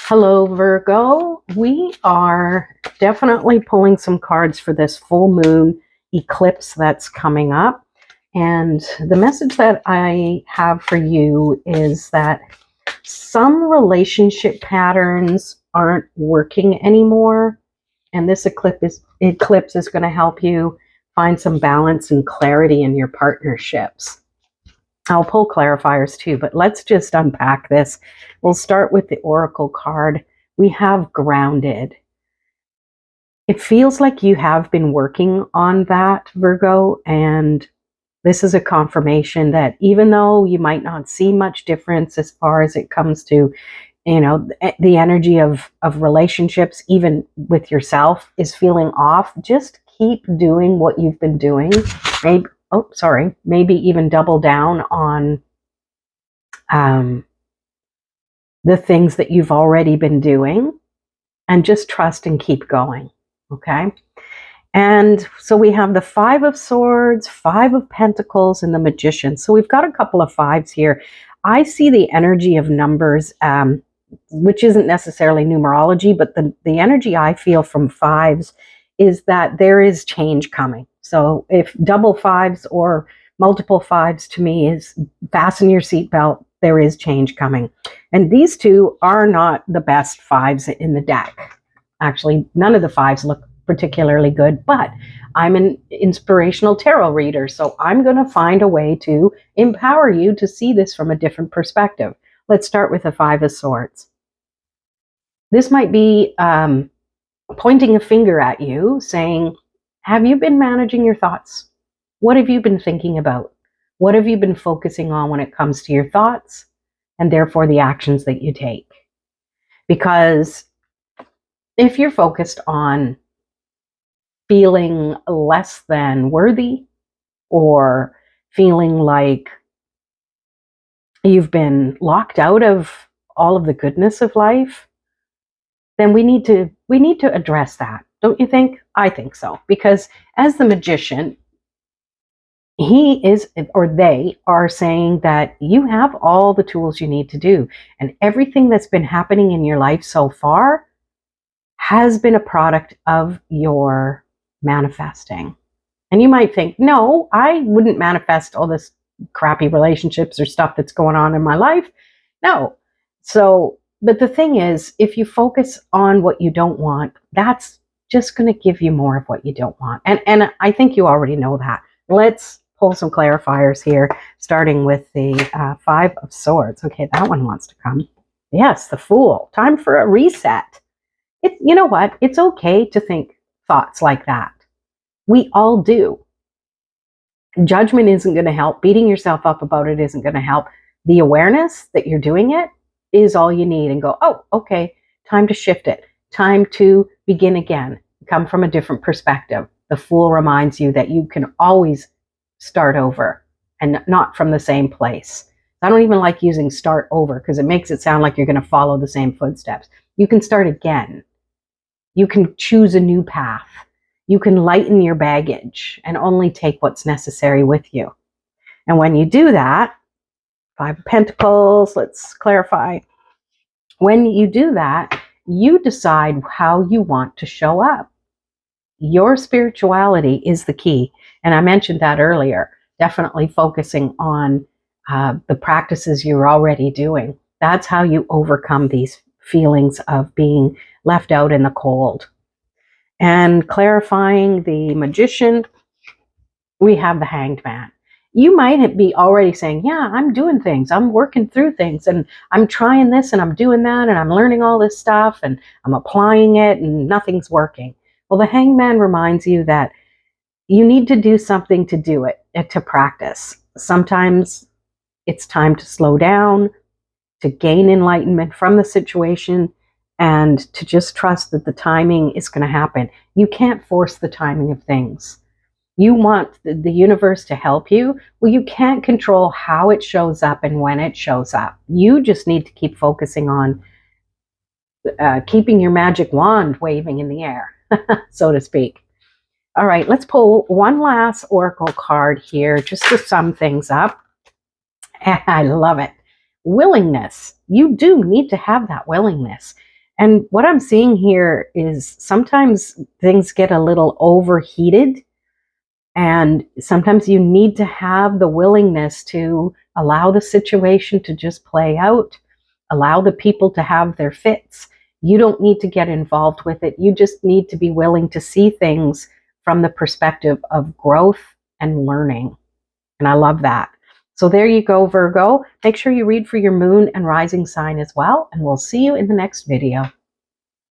Hello, Virgo. We are definitely pulling some cards for this full moon eclipse that's coming up. And the message that I have for you is that some relationship patterns aren't working anymore. And this eclipse is going to help you find some balance and clarity in your partnerships. I'll pull clarifiers too, but let's just unpack this. We'll start with the Oracle card. We have grounded. It feels like you have been working on that, Virgo, and this is a confirmation that even though you might not see much difference as far as it comes to, the energy of relationships, even with yourself, is feeling off, just keep doing what you've been doing. Maybe even double down on the things that you've already been doing and just trust and keep going, okay? And so we have the Five of Swords, Five of Pentacles, and the Magician. So we've got a couple of fives here. I see the energy of numbers, which isn't necessarily numerology, but the energy I feel from fives is that there is change coming. So if double fives or multiple fives to me is fasten your seatbelt, there is change coming. And these two are not the best fives in the deck. Actually, none of the fives look particularly good, but I'm an inspirational tarot reader, so I'm going to find a way to empower you to see this from a different perspective. Let's start with the Five of Swords. This might be pointing a finger at you, saying, have you been managing your thoughts? What have you been thinking about? What have you been focusing on when it comes to your thoughts and therefore the actions that you take? Because if you're focused on feeling less than worthy or feeling like you've been locked out of all of the goodness of life, then we need to address that. Don't you think? I think so. Because as the Magician, they are saying that you have all the tools you need to do. And everything that's been happening in your life so far has been a product of your manifesting. And you might think, no, I wouldn't manifest all this crappy relationships or stuff that's going on in my life. No. But the thing is, if you focus on what you don't want, that's just going to give you more of what you don't want. And I think you already know that. Let's pull some clarifiers here, starting with the Five of Swords. Okay, that one wants to come. Yes, the Fool. Time for a reset. You know what? It's okay to think thoughts like that. We all do. Judgment isn't going to help. Beating yourself up about it isn't going to help. The awareness that you're doing it is all you need, and go, oh, okay, time to shift it. Time to begin again. Come from a different perspective. The Fool reminds you that you can always start over and not from the same place. I don't even like using start over because it makes it sound like you're going to follow the same footsteps. You can start again. You can choose a new path. You can lighten your baggage and only take what's necessary with you. And when you do that, Five of Pentacles, let's clarify. When you do that, you decide how you want to show up. Your spirituality is the key. And I mentioned that earlier, definitely focusing on the practices you're already doing. That's how you overcome these feelings of being left out in the cold. And clarifying the Magician, we have the Hanged Man. You might be already saying, yeah, I'm doing things. I'm working through things and I'm trying this and I'm doing that and I'm learning all this stuff and I'm applying it and nothing's working. Well, the Hanged Man reminds you that you need to do something to do it, to practice. Sometimes it's time to slow down, to gain enlightenment from the situation, and to just trust that the timing is going to happen. You can't force the timing of things. You want the universe to help you. Well, you can't control how it shows up and when it shows up. You just need to keep focusing on keeping your magic wand waving in the air, so to speak. All right, let's pull one last Oracle card here just to sum things up. I love it. Willingness. You do need to have that willingness. And what I'm seeing here is sometimes things get a little overheated, and sometimes you need to have the willingness to allow the situation to just play out, allow the people to have their fits. You don't need to get involved with it. You just need to be willing to see things from the perspective of growth and learning. And I love that. So there you go, Virgo. Make sure you read for your moon and rising sign as well, and we'll see you in the next video.